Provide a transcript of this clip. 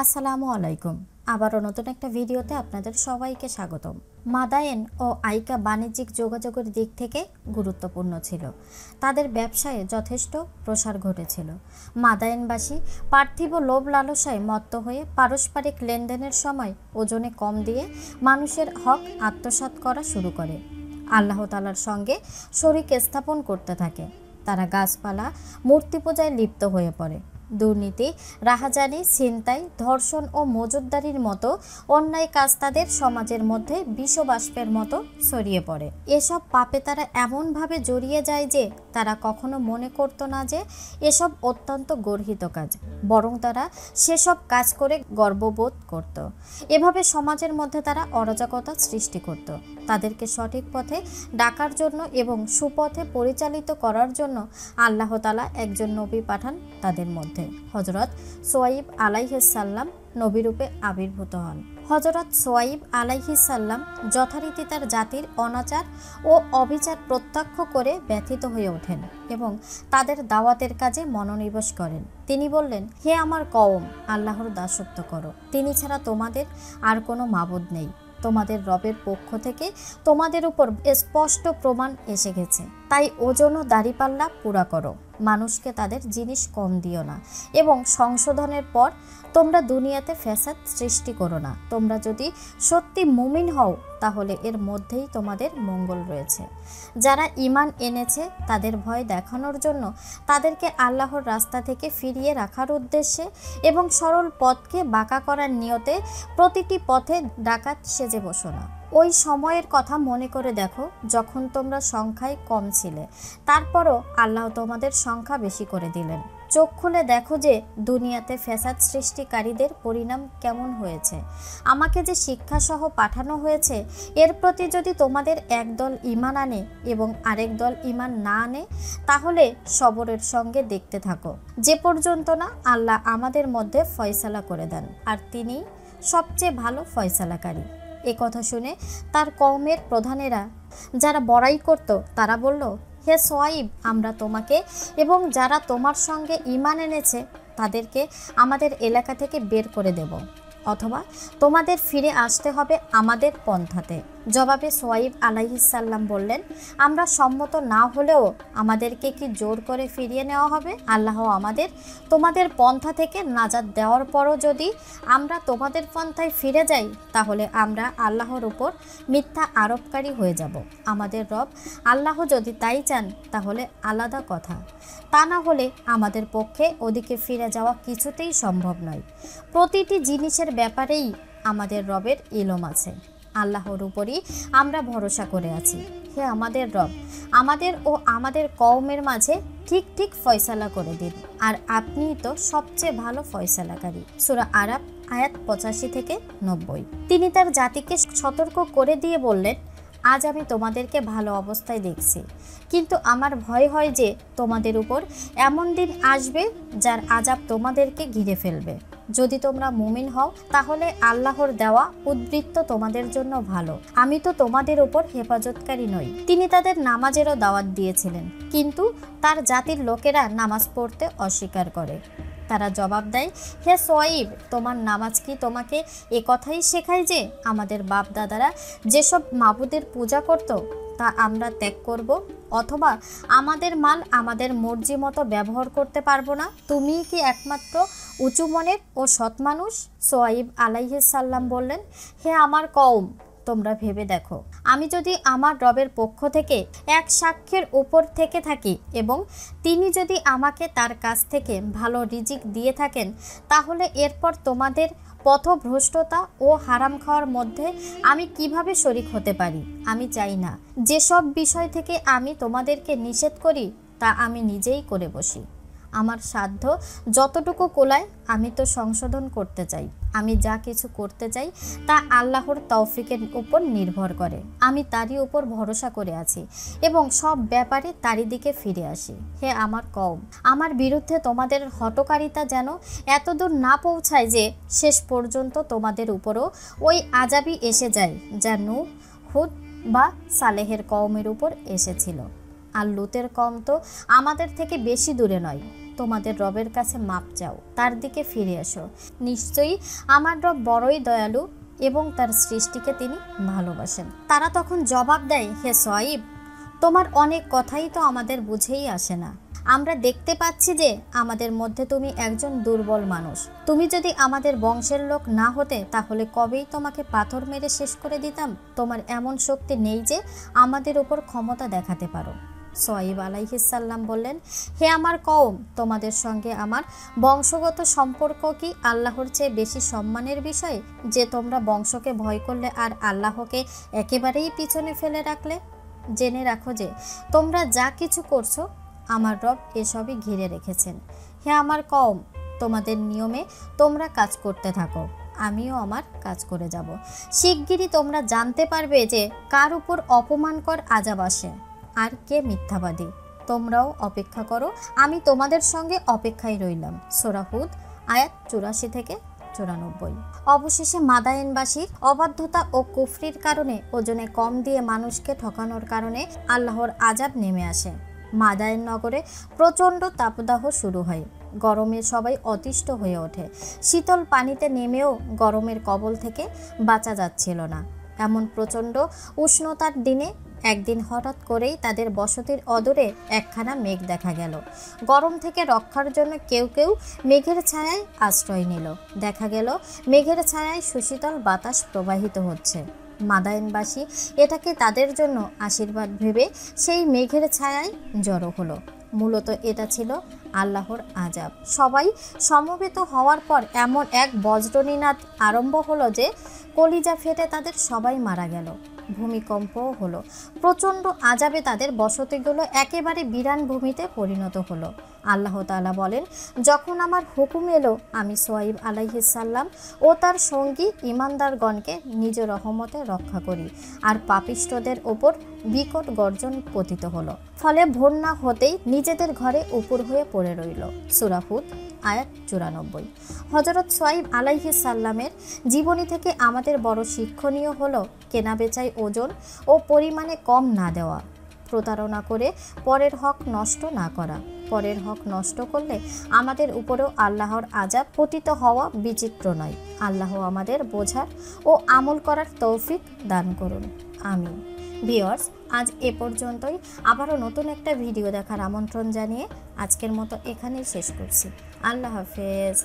আসসালামু আলাইকুম। আবারও নতুন একটা ভিডিওতে আপনাদের সবাইকে স্বাগতম। মাদায়েন ও আইকা বাণিজ্যিক যোগাযোগের দিক থেকে গুরুত্বপূর্ণ ছিল। তাদের ব্যবসায়ে যথেষ্ট প্রসার ঘটেছিল। মাদায়েনবাসী পার্থিব লোভ লালসায় মত্ত হয়ে পারস্পরিক লেনদেনের সময় ওজনে কম দিয়ে মানুষের হক আত্মসাৎ করা শুরু করে, আল্লাহ তাআলার সঙ্গে শরীক স্থাপন করতে থাকে। তারা গাছপালা, মূর্তি পূজায় লিপ্ত হয়ে পড়ে। দুর্নীতি, রাহাজানি, ছিনতাই, ধর্ষণ ও মজুতদারির মতো অন্যায় কাজ তাদের সমাজের মধ্যে বিষবাষ্পের মতো ছড়িয়ে পড়ে। এসব পাপে তারা এমনভাবে জড়িয়ে যায় যে তারা কখনো মনে করতো না যে এসব অত্যন্ত গর্হিত কাজ, বরং তারা সেসব কাজ করে গর্ববোধ করত। এভাবে সমাজের মধ্যে তারা অরাজকতা সৃষ্টি করত। তাদেরকে সঠিক পথে ডাকার জন্য এবং সুপথে পরিচালিত করার জন্য আল্লাহ তাআলা একজন নবী পাঠান তাদের মধ্যে। হযরত সোয়াইব আলাইহিস সালাম নবীরূপে আবির্ভূত হন। হযরত সোয়াইব আলাইহিস সালাম যথারীতি তার জাতির অনাচার ও অবিচার প্রত্যক্ষ করে ব্যথিত হয়ে ওঠেন এবং তাদের দাওয়াতের কাজে মনোনিবেশ করেন। তিনি বললেন, হে আমার কওম, আল্লাহর দাসত্ব করো। তিনি ছাড়া তোমাদের আর কোনো মাবুদ নেই। তোমাদের রবের পক্ষ থেকে তোমাদের উপর স্পষ্ট প্রমাণ এসে গেছে। তাই ওজন ও দাড়িপাল্লা পুরা করো। মানুষকে তাদের জিনিস কম দিও না এবং সংশোধনের পর তোমরা দুনিয়াতে ফ্যাসাদ সৃষ্টি করো না। তোমরা যদি সত্যি মুমিন হও তাহলে এর মধ্যেই তোমাদের মঙ্গল রয়েছে। যারা ঈমান এনেছে তাদের ভয় দেখানোর জন্য তাদেরকে আল্লাহর রাস্তা থেকে ফিরিয়ে রাখার উদ্দেশ্যে এবং সরল পথকে বাঁকা করার নিয়তে প্রতিটি পথে ডাকাত সেজে বসো না। ওই সময়ের কথা মনে করে দেখো যখন তোমরা সংখ্যায় কম ছিলে, তারপরও আল্লাহ তোমাদের সংখ্যা বেশি করে দিলেন। চোখ খুলে দেখো যে দুনিয়াতে ফ্যাসাদ সৃষ্টিকারীদের পরিণাম কেমন হয়েছে। আমাকে যে শিক্ষাসহ পাঠানো হয়েছে এর প্রতি যদি তোমাদের একদল ঈমান আনে এবং আরেক দল ঈমান না আনে তাহলে সবরের সঙ্গে দেখতে থাকো, যে পর্যন্ত না আল্লাহ আমাদের মধ্যে ফয়সালা করে দেন, আর তিনি সবচেয়ে ভালো ফয়সালাকারী। এ কথা শুনে তার কওমের প্রধানেরা যারা বড়াই করত তারা বলল, হে সোয়াইব, আমরা তোমাকে এবং যারা তোমার সঙ্গে ঈমান এনেছে তাদেরকে আমাদের এলাকা থেকে বের করে দেব, অথবা তোমাদের ফিরে আসতে হবে আমাদের পন্থাতে। জবাবে সোয়াইব আলাইহিস সালাম বললেন, আমরা সম্মত না হলেও আমাদেরকে কি জোর করে ফিরিয়ে নেওয়া হবে? আল্লাহ আমাদের তোমাদের পন্থা থেকে নাজাত দেওয়ার পরও যদি আমরা তোমাদের পন্থায় ফিরে যাই তাহলে আমরা আল্লাহর উপর মিথ্যা আরোপকারী হয়ে যাব। আমাদের রব আল্লাহ যদি তাই চান তাহলে আলাদা কথা, তা না হলে আমাদের পক্ষে ওদিকে ফিরে যাওয়া কিছুতেই সম্ভব নয়। প্রতিটি জিনিসের ব্যাপারেই আমাদের রবের ইলম আছে। আল্লাহর উপরই আমরা ভরসা করে আছি। হে আমাদের রব, আমাদের ও আমাদের কওমের মাঝে ঠিক ঠিক ফয়সালা করে দিন, আর আপনিই তো সবচেয়ে ভালো ফয়সালাকারী। সূরা আরাফ আয়াত 85 থেকে 90। তিনি তার জাতিকে সতর্ক করে দিয়ে বললেন, আজ আমি তোমাদেরকে ভালো অবস্থায় দেখছি, কিন্তু আমার ভয় হয় যে তোমাদের উপর এমন দিন আসবে যার আযাব তোমাদেরকে ঘিরে ফেলবে। যদি তোমরা মুমিন হও তাহলে আল্লাহর দেওয়া উদ্বৃত্ত তোমাদের জন্য ভালো। আমি তো তোমাদের উপর হেফাজতকারী নই। তিনি তাদের নামাজেরও দাওয়াত দিয়েছিলেন, কিন্তু তার জাতির লোকেরা নামাজ পড়তে অস্বীকার করে। তারা জবাব দেয়, হে সোয়াইব, তোমার নামাজ কি তোমাকে এ কথাই শেখায় যে আমাদের বাপ দাদারা যেসব মাবুদের পূজা করত তা আমরা ত্যাগ করব, অথবা আমাদের মাল আমাদের মর্জি মতো ব্যবহার করতে পারবো না? তুমি কি একমাত্র উঁচু মনের ও সৎ মানুষ? সোয়াইব আলাইহিস সালাম বললেন, হে আমার কওম, তোমরা ভেবে দেখো, আমি যদি আমার রবের পক্ষ থেকে এক সাক্ষ্যের উপর থেকে থাকি এবং তিনি যদি আমাকে তার কাছ থেকে ভালো রিজিক দিয়ে থাকেন তাহলে এরপর তোমাদের পথভ্রষ্টতা ও হারাম খাওয়ার মধ্যে আমি কিভাবে শরিক হতে পারি? আমি চাই না। যেসব বিষয় থেকে আমি তোমাদেরকে নিষেধ করি তা আমি নিজেই করে বসি। আমার সাধ্য যতটুকু কোলায় আমি তো সংশোধন করতে চাই। আমি যা কিছু করতে চাই তা আল্লাহর তৌফিকের উপর নির্ভর করে। আমি তারই উপর ভরসা করে আছি এবং সব ব্যাপারে তারই দিকে ফিরে আসি। হে আমার কওম, আমার বিরুদ্ধে তোমাদের হটকারিতা যেন এতদূর না পৌঁছায় যে শেষ পর্যন্ত তোমাদের উপরও ওই আযাবই এসে যায় যা নূহ, হুদ বা সালেহের কওমের উপর এসেছিল। আর লুতের কওম তো আমাদের থেকে বেশি দূরে নয়। তোমাদের রবের কাছে মাপ চাও, তার দিকে ফিরে এসো। নিশ্চয়ই আমার রব বড়ই দয়ালু এবং তার সৃষ্টিকে তিনি ভালোবাসেন। তারা তখন জবাব দেয়, হে সোয়াইব, তোমার অনেক কথাই তো আমাদের বুঝেই আসে না। আমরা দেখতে পাচ্ছি যে আমাদের মধ্যে তুমি একজন দুর্বল মানুষ। তুমি যদি আমাদের বংশের লোক না হতে তাহলে কবেই তোমাকে পাথর মেরে শেষ করে দিতাম। তোমার এমন শক্তি নেই যে আমাদের উপর ক্ষমতা দেখাতে পারো। সোয়াইব আলাইহিসসালাম বললেন, হে আমার কওম, তোমাদের সঙ্গে আমার বংশগত সম্পর্ক কি আল্লাহর চেয়ে বেশি সম্মানের বিষয় যে তোমরা বংশকে ভয় করলে আর আল্লাহকে একেবারেই পিছনে ফেলে রাখলে? জেনে রাখো যে তোমরা যা কিছু করছো আমার রব এসবই ঘিরে রেখেছেন। হে আমার কওম, তোমাদের নিয়মে তোমরা কাজ করতে থাকো, আমিও আমার কাজ করে যাব। শিগগিরই তোমরা জানতে পারবে যে কার উপর অপমানকর আযাব আসে আর কে মিথ্যাবাদী। তোমরাও অপেক্ষা করো, আমি তোমাদের সঙ্গে অপেক্ষায় রইলাম। সূরা হুদ আয়াত 84 থেকে 94। অবশেষে মাদায়েনবাসীর অবাধ্যতা ও কুফরির কারণে ওজনে কম দিয়ে মানুষকে ঠকানোর কারণে আল্লাহর আযাব নেমে আসে। মাদায়েন নগরে প্রচণ্ড তাপদাহ শুরু হয়। গরমে সবাই অতিষ্ঠ হয়ে ওঠে। শীতল পানিতে নেমেও গরমের কবল থেকে বাঁচা যাচ্ছিল না। এমন প্রচণ্ড উষ্ণতার দিনে একদিন হঠাৎ করেই তাদের বসতির অদূরে একখানা মেঘ দেখা গেল। গরম থেকে রক্ষার জন্য কেউ কেউ মেঘের ছায়ায় আশ্রয় নিল। দেখা গেল মেঘের ছায়ায় সুশীতল বাতাস প্রবাহিত হচ্ছে। মাদায়েনবাসী এটাকে তাদের জন্য আশীর্বাদ ভেবে সেই মেঘের ছায়ায় জড়ো হলো। মূলত এটা ছিল আল্লাহর আযাব। সবাই সমবেত হওয়ার পর এমন এক বজ্রনিনাদ আরম্ভ হলো যে কলিজা ফেটে তাদের সবাই মারা গেল। ভূমিকম্পও হলো। প্রচণ্ড আযাবে তাদের বসতিগুলো একেবারে বিরান ভূমিতে পরিণত হলো। আল্লাহ তাআলা বলেন, যখন আমার হুকুম এলো আমি সোয়াইব আলাইহিসসালাম ও তার সঙ্গী ঈমানদারগণকে নিজ রহমতে রক্ষা করি, আর পাপিষ্ঠদের ওপর বিকট গর্জন পতিত হলো। ফলে ভোর না হতেই নিজেদের ঘরে উপুর হয়ে পড়ে রইল। সূরা হুদ আয়াত 94। হযরত সোয়াইব আলাইহিসসালামের জীবনী থেকে আমাদের বড় শিক্ষণীয় হলো কেনাবেচায় ওজন ও পরিমাণে কম না দেওয়া, প্রতারণা করে পরের হক নষ্ট না করা। পরের হক নষ্ট করলে আমাদের উপরেও আল্লাহর আযাব পতিত হওয়া বিচিত্র নয়। আল্লাহ আমাদের বোঝার ও আমল করার তৌফিক দান করুন, আমিন। ভিউয়ার্স, আজ এ পর্যন্তই। আবারও নতুন একটা ভিডিও দেখার আমন্ত্রণ জানিয়ে আজকের মতো এখানেই শেষ করছি। আল্লাহ হাফেজ।